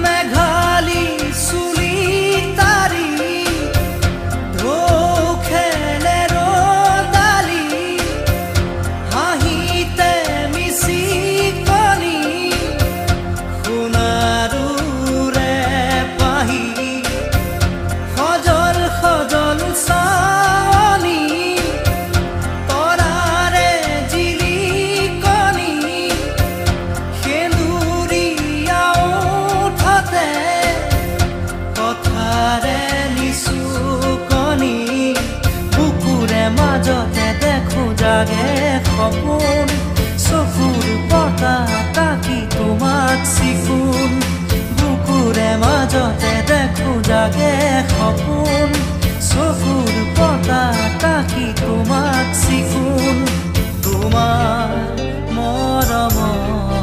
মেঘালী চুলি তাৰি ঢৌ খেলে ৰদালি হাঁহিতে মিচিকনি সোণাৰুৰে পাহি সজল সজল চাৱনি তৰাৰে জিলিকনি সেন্দুৰীয়া ওঠতে কথাৰে নিচুকনি বুকুৰে মাজতে দেখো জাগে সপোন চকুৰ পতা তাকি তোমাক চিকুণ বুকুৰে মাজতে দেখো জাগে সপোন চকুৰ পতা তাকি তোমাক চিকুণ তোমাৰ মৰমৰ